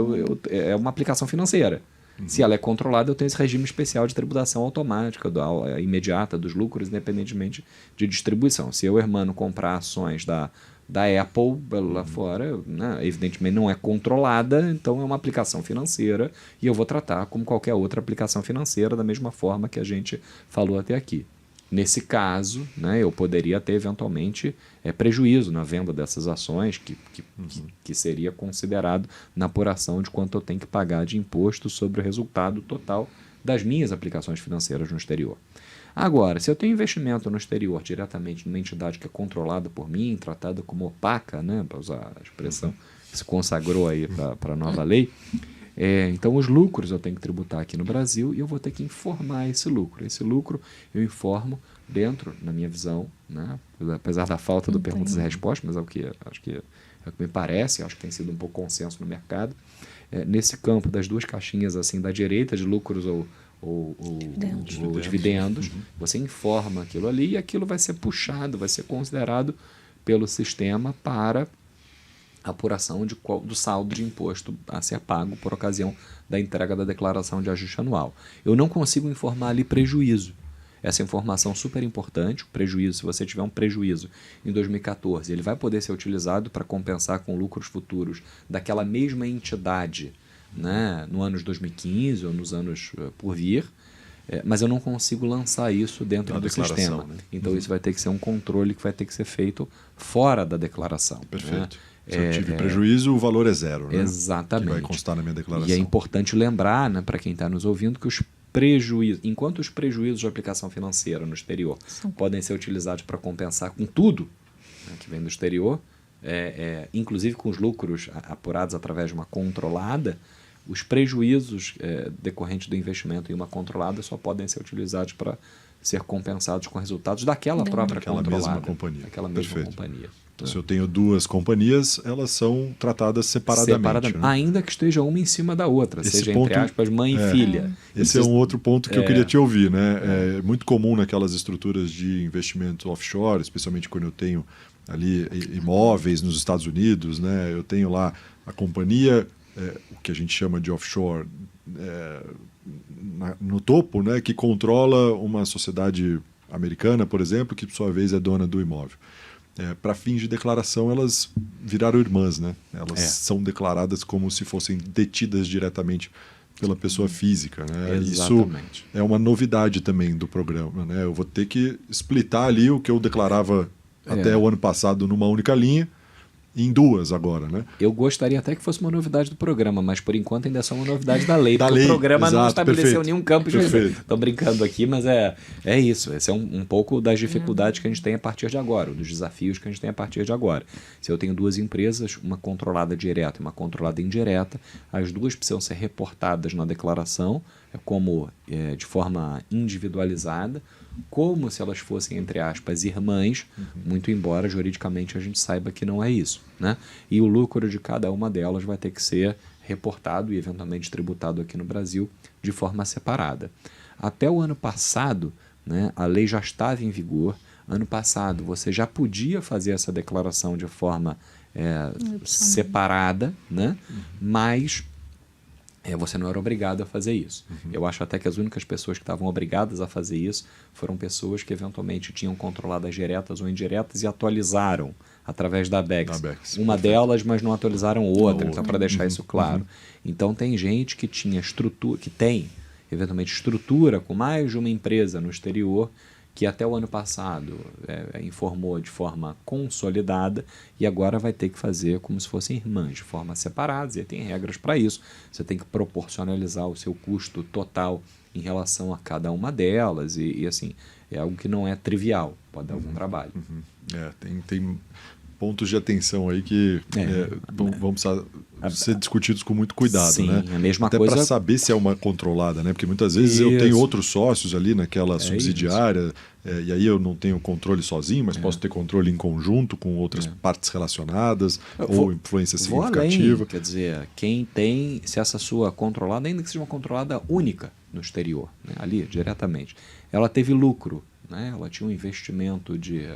é uma aplicação financeira. Se ela é controlada, eu tenho esse regime especial de tributação automática, imediata dos lucros, independentemente de distribuição. Se eu, hermano, comprar ações da Apple lá fora, né, evidentemente não é controlada, então é uma aplicação financeira e eu vou tratar como qualquer outra aplicação financeira da mesma forma que a gente falou até aqui. Nesse caso, né, eu poderia ter eventualmente prejuízo na venda dessas ações que seria considerado na apuração de quanto eu tenho que pagar de imposto sobre o resultado total das minhas aplicações financeiras no exterior. Agora, se eu tenho investimento no exterior diretamente numa entidade que é controlada por mim, tratada como opaca, né, para usar a expressão que se consagrou aí para a nova lei, então os lucros eu tenho que tributar aqui no Brasil e eu vou ter que informar esse lucro. Esse lucro eu informo dentro, na minha visão, né, apesar da falta do perguntas e respostas, mas acho que é o que me parece, acho que tem sido um pouco consenso no mercado, nesse campo das duas caixinhas assim da direita de lucros ou dividendos, você informa aquilo ali e aquilo vai ser puxado, vai ser considerado pelo sistema para apuração do saldo de imposto a ser pago por ocasião da entrega da declaração de ajuste anual. Eu não consigo informar ali prejuízo. Essa informação é super importante, o prejuízo, se você tiver um prejuízo em 2014, ele vai poder ser utilizado para compensar com lucros futuros daquela mesma entidade, né, no ano de 2015 ou nos anos por vir, mas eu não consigo lançar isso dentro do sistema. Né? Então isso vai ter que ser um controle que vai ter que ser feito fora da declaração. Perfeito. Né? Se eu tive prejuízo, o valor é zero. Né? Exatamente. Que vai constar na minha declaração. E é importante lembrar, né, para quem está nos ouvindo, que enquanto os prejuízos de aplicação financeira no exterior podem ser utilizados para compensar com tudo, né, que vem do exterior, inclusive com os lucros apurados através de uma controlada, os prejuízos decorrentes do investimento em uma controlada só podem ser utilizados para ser compensados com resultados daquela própria controlada. Mesma companhia. Daquela mesma companhia. Então, se eu tenho duas companhias, elas são tratadas separadamente. Né? Ainda que esteja uma em cima da outra, seja, entre aspas, mãe e filha. Esse é um outro ponto que eu queria te ouvir. Né? É muito comum naquelas estruturas de investimento offshore, especialmente quando eu tenho ali imóveis nos Estados Unidos, né? Eu tenho lá a companhia, o que a gente chama de offshore, no topo, né? Que controla uma sociedade americana, por exemplo, que por sua vez é dona do imóvel. Para fins de declaração, elas viraram irmãs, né? Elas são declaradas como se fossem detidas diretamente pela pessoa física. Né? Isso é uma novidade também do programa. Né? Eu vou ter que splitar ali o que eu declarava até o ano passado numa única linha, em duas agora, né? Eu gostaria até que fosse uma novidade do programa, mas por enquanto ainda é só uma novidade da lei, porque o programa não estabeleceu nenhum campo de... Estou brincando aqui, mas é isso. Esse é um pouco das dificuldades que a gente tem a partir de agora, dos desafios que a gente tem a partir de agora. Se eu tenho duas empresas, uma controlada direta e uma controlada indireta, as duas precisam ser reportadas na declaração como de forma individualizada, como se elas fossem, entre aspas, irmãs, muito embora juridicamente a gente saiba que não é isso. Né? E o lucro de cada uma delas vai ter que ser reportado e eventualmente tributado aqui no Brasil de forma separada. Até o ano passado, né, a lei já estava em vigor. Ano passado você já podia fazer essa declaração de forma separada, né, mas você não era obrigado a fazer isso. Eu acho até que as únicas pessoas que estavam obrigadas a fazer isso foram pessoas que eventualmente tinham controladas diretas ou indiretas e atualizaram através da ABEX. Uma delas, mas não atualizaram outra, então para deixar isso claro. Então tem gente que tinha estrutura, que tem eventualmente estrutura com mais de uma empresa no exterior, que até o ano passado informou de forma consolidada e agora vai ter que fazer como se fossem irmãs, de forma separada, e tem regras para isso. Você tem que proporcionalizar o seu custo total em relação a cada uma delas e assim, é algo que não é trivial, pode dar algum trabalho. Tem pontos de atenção aí que vão precisar ser discutidos com muito cuidado. Sim, né? A mesma até coisa para saber se é uma controlada, né? Porque muitas vezes eu tenho outros sócios ali naquela subsidiária e aí eu não tenho controle sozinho, mas posso ter controle em conjunto com outras partes relacionadas ou influência significativa. Além, quer dizer, quem tem, se essa sua controlada, ainda que seja uma controlada única no exterior, né? Ali diretamente, ela teve lucro, né? Ela tinha um investimento de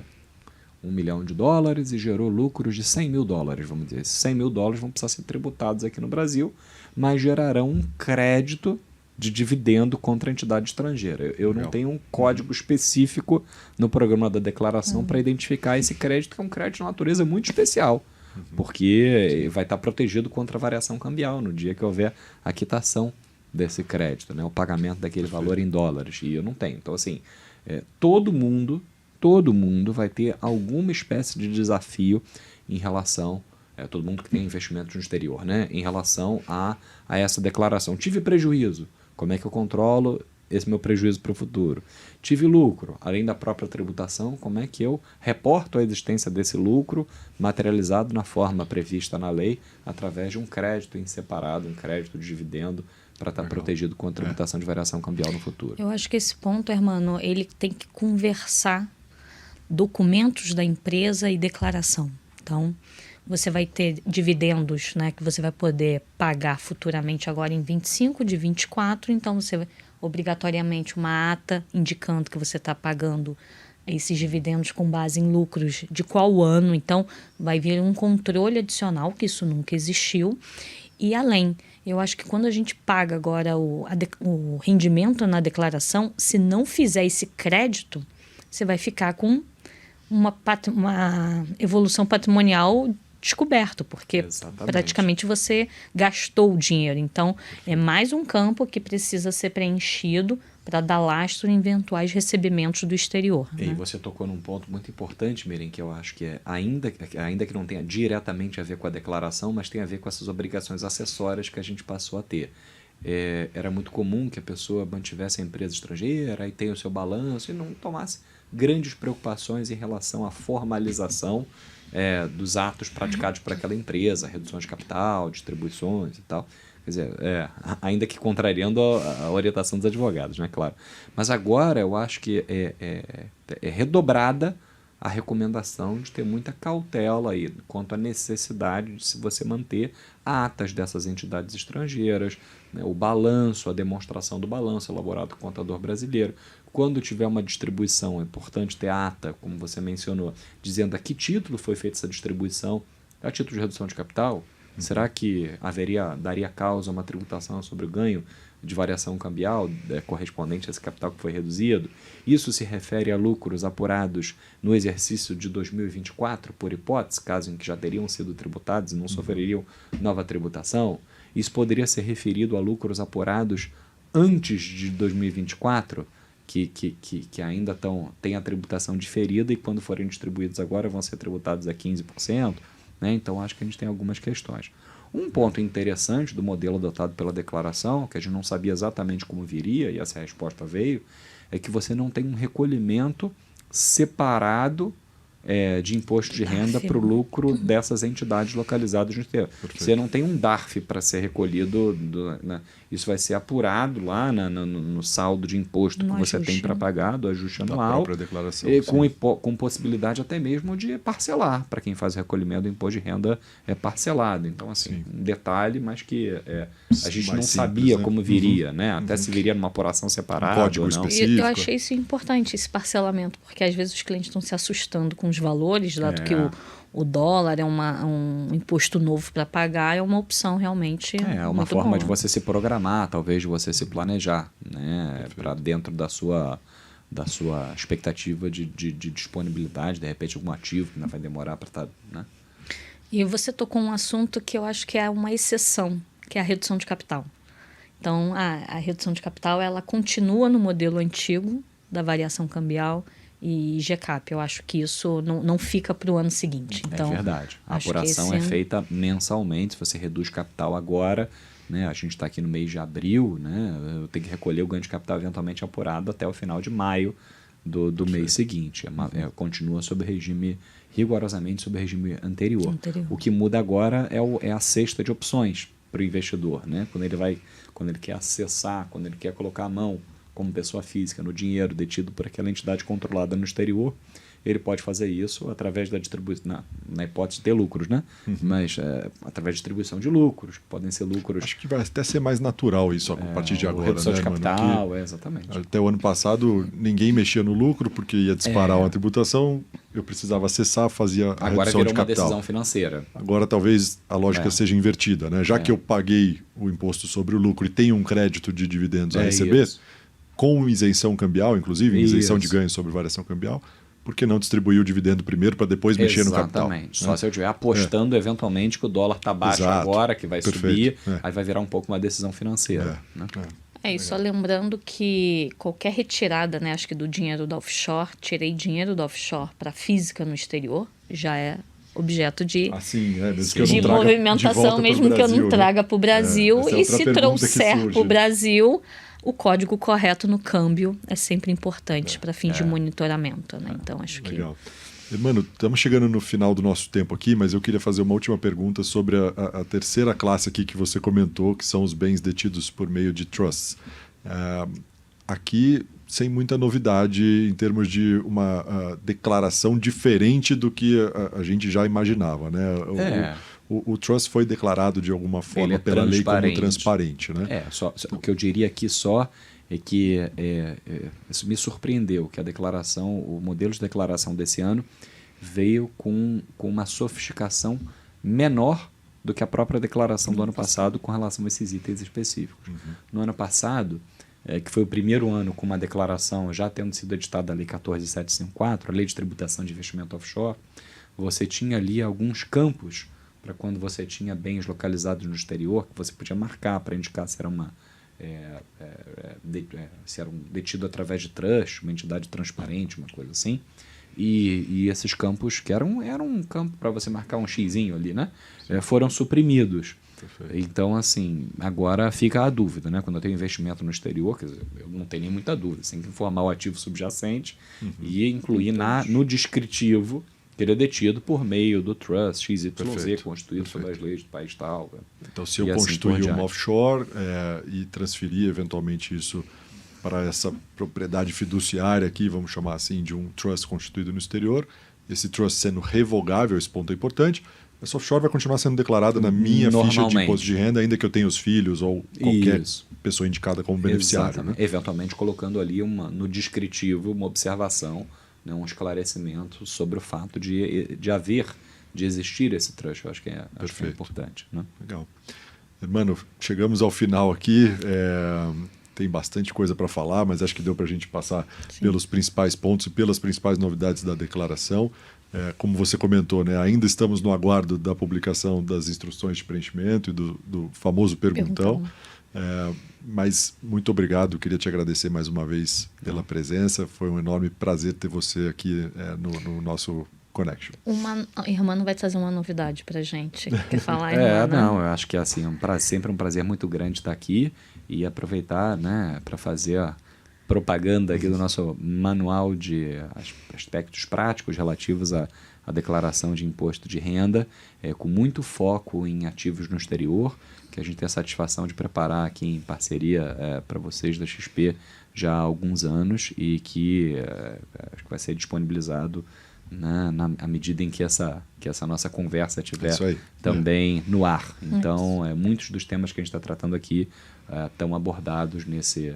$1 milhão e gerou lucros de $100 mil, vamos dizer. Esses $100 mil vão precisar ser tributados aqui no Brasil, mas gerarão um crédito de dividendo contra a entidade estrangeira. Eu não tenho um código específico no programa da declaração para identificar esse crédito, que é um crédito de natureza muito especial, porque vai estar protegido contra a variação cambial no dia que houver a quitação desse crédito, né? O pagamento daquele valor em dólares, e eu não tenho. Então, assim, todo mundo vai ter alguma espécie de desafio em relação, todo mundo que tem investimento no exterior, né? Em relação a essa declaração. Tive prejuízo, como é que eu controlo esse meu prejuízo para o futuro? Tive lucro, além da própria tributação, como é que eu reporto a existência desse lucro materializado na forma prevista na lei através de um crédito em separado, um crédito de dividendo, para estar protegido contra a tributação de variação cambial no futuro. Eu acho que esse ponto, Hermano, ele tem que conversar documentos da empresa e declaração. Então, você vai ter dividendos, né, que você vai poder pagar futuramente agora em 25 de 24, então você vai obrigatoriamente uma ata indicando que você está pagando esses dividendos com base em lucros de qual ano, então vai vir um controle adicional, que isso nunca existiu. E além, eu acho que quando a gente paga agora o rendimento na declaração, se não fizer esse crédito, você vai ficar com uma evolução patrimonial descoberto, porque praticamente você gastou o dinheiro. Então, é mais um campo que precisa ser preenchido para dar lastro em eventuais recebimentos do exterior. E né? Você tocou num ponto muito importante, Mirim, que eu acho que ainda que não tenha diretamente a ver com a declaração, mas tem a ver com essas obrigações acessórias que a gente passou a ter. Era muito comum que a pessoa mantivesse a empresa estrangeira e tenha o seu balanço e não tomasse grandes preocupações em relação à formalização dos atos praticados por aquela empresa, redução de capital, distribuições e tal. Quer dizer, ainda que contrariando a orientação dos advogados, né, claro. Mas agora eu acho que é redobrada a recomendação de ter muita cautela aí quanto à necessidade de se você manter atas dessas entidades estrangeiras, né, o balanço, a demonstração do balanço elaborado com o contador brasileiro. Quando tiver uma distribuição, é importante ter ata, como você mencionou, dizendo a que título foi feita essa distribuição. É a título de redução de capital? Será que daria causa a uma tributação sobre o ganho de variação cambial correspondente a esse capital que foi reduzido? Isso se refere a lucros apurados no exercício de 2024, por hipótese, caso em que já teriam sido tributados e não sofreriam nova tributação? Isso poderia ser referido a lucros apurados antes de 2024, que ainda têm a tributação diferida e quando forem distribuídos agora vão ser tributados a 15%. Né? Então, acho que a gente tem algumas questões. Um ponto interessante do modelo adotado pela declaração, que a gente não sabia exatamente como viria, e essa resposta veio, é que você não tem um recolhimento separado de imposto de renda para o lucro dessas entidades localizadas no exterior. Você não tem um DARF para ser recolhido, isso vai ser apurado lá no saldo de imposto que você tem para pagar, do ajuste anual, própria declaração, com possibilidade até mesmo de parcelar. Para quem faz o recolhimento do imposto de renda é parcelado. Então, assim, um detalhe, mas que a gente não sabia como viria, né? Até se viria numa apuração separada. Código ou não. específico. Eu achei isso importante, esse parcelamento, porque às vezes os clientes estão se assustando com os valores, dado que o dólar é um imposto novo para pagar, é uma opção realmente uma forma boa. de você se programar, talvez de você se planejar, né, para dentro da sua expectativa de disponibilidade, de repente algum ativo que não vai demorar para estar... Né? E você tocou um assunto que eu acho que é uma exceção, que é a redução de capital. Então, a redução de capital ela continua no modelo antigo da variação cambial e GCAP. Eu acho que isso não fica para o ano seguinte. Então, é verdade. A apuração é feita mensalmente. Se você reduz capital agora, né, a gente está aqui no mês de abril, né, eu tenho que recolher o ganho de capital eventualmente apurado até o final de maio do mês seguinte. Continua sob regime, rigorosamente sob regime anterior. O que muda agora é a cesta de opções para o investidor, né? Quando ele quer acessar, quando ele quer colocar a mão como pessoa física no dinheiro detido por aquela entidade controlada no exterior, ele pode fazer isso através da distribuição, na hipótese de ter lucros, né? Mas através de distribuição de lucros, que podem ser lucros... Acho que vai até ser mais natural isso a partir de agora, redução de capital, mano? Exatamente. Até o ano passado, ninguém mexia no lucro, porque ia disparar uma tributação, eu precisava acessar, fazia a agora redução de capital. Agora virou uma decisão financeira. Agora talvez a lógica seja invertida, né? Já que eu paguei o imposto sobre o lucro e tenho um crédito de dividendos a receber, com isenção cambial, inclusive, isenção de ganho sobre variação cambial, por que não distribuir o dividendo primeiro para depois mexer no capital? Exatamente. Só se eu estiver apostando eventualmente que o dólar está baixo agora, que vai subir, aí vai virar um pouco uma decisão financeira. E só lembrando que qualquer retirada, né, acho que do dinheiro da offshore, tirei dinheiro da offshore para física no exterior, já é objeto de movimentação, mesmo que eu não traga para o Brasil. E se trouxer para o Brasil, o código correto no câmbio é sempre importante para fins de monitoramento. Né? Então, acho que... Legal. Mano, estamos chegando no final do nosso tempo aqui, mas eu queria fazer uma última pergunta sobre a terceira classe aqui que você comentou, que são os bens detidos por meio de trusts. Aqui, sem muita novidade em termos de uma declaração diferente do que a gente já imaginava, né? O trust foi declarado de alguma forma pela lei como transparente, né? O que eu diria aqui é que isso me surpreendeu, que o modelo de declaração desse ano veio com uma sofisticação menor do que a própria declaração do ano passado com relação a esses itens específicos. No ano passado, que foi o primeiro ano com uma declaração já tendo sido editada a Lei 14.754, a Lei de Tributação de Investimento Offshore, você tinha ali alguns campos para quando você tinha bens localizados no exterior, que você podia marcar para indicar se era se era um detido através de trust, uma entidade transparente, uma coisa assim. E esses campos, que eram um campo para você marcar um xizinho ali, né? Foram suprimidos. Perfeito. Então, assim, agora fica a dúvida, né? Quando eu tenho investimento no exterior, quer dizer, eu não tenho nem muita dúvida. Você tem que informar o ativo subjacente e incluir no descritivo que ele é detido por meio do trust XYZ, constituído sob as leis do país tal. Então, se eu constituir uma offshore e transferir eventualmente isso para essa propriedade fiduciária aqui, vamos chamar assim, de um trust constituído no exterior, esse trust sendo revogável, esse ponto é importante, essa offshore vai continuar sendo declarada na minha ficha de imposto de renda, ainda que eu tenha os filhos ou qualquer pessoa indicada como beneficiário. Né? Eventualmente colocando ali no descritivo uma observação, né, um esclarecimento sobre o fato de existir esse trust. Eu acho que é importante. Né? Legal. Mano, chegamos ao final aqui. Tem bastante coisa para falar, mas acho que deu para a gente passar pelos principais pontos e pelas principais novidades da declaração. Como você comentou, né, ainda estamos no aguardo da publicação das instruções de preenchimento e do famoso perguntão. Mas muito obrigado, queria te agradecer mais uma vez pela presença. Foi um enorme prazer ter você aqui no nosso Connection. Irmã não vai trazer uma novidade para a gente. Quer falar, Não, eu acho que assim, sempre um prazer muito grande estar aqui e aproveitar, né, para fazer propaganda aqui do nosso manual de aspectos práticos relativos à declaração de imposto de renda, com muito foco em ativos no exterior, que a gente tem a satisfação de preparar aqui em parceria para vocês da XP já há alguns anos e que acho que vai ser disponibilizado à medida em que essa nossa conversa estiver também no ar. Então, muitos dos temas que a gente está tratando aqui estão abordados nesse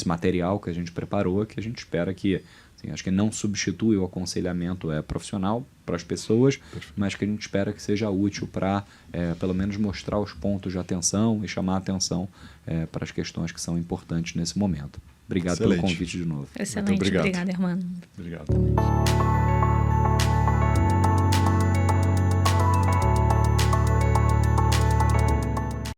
material que a gente preparou, que a gente espera que, assim, acho que não substitui o aconselhamento profissional para as pessoas, mas que a gente espera que seja útil para, pelo menos, mostrar os pontos de atenção e chamar a atenção para as questões que são importantes nesse momento. Obrigado pelo convite de novo. Excelente. Obrigada, irmão. Obrigado.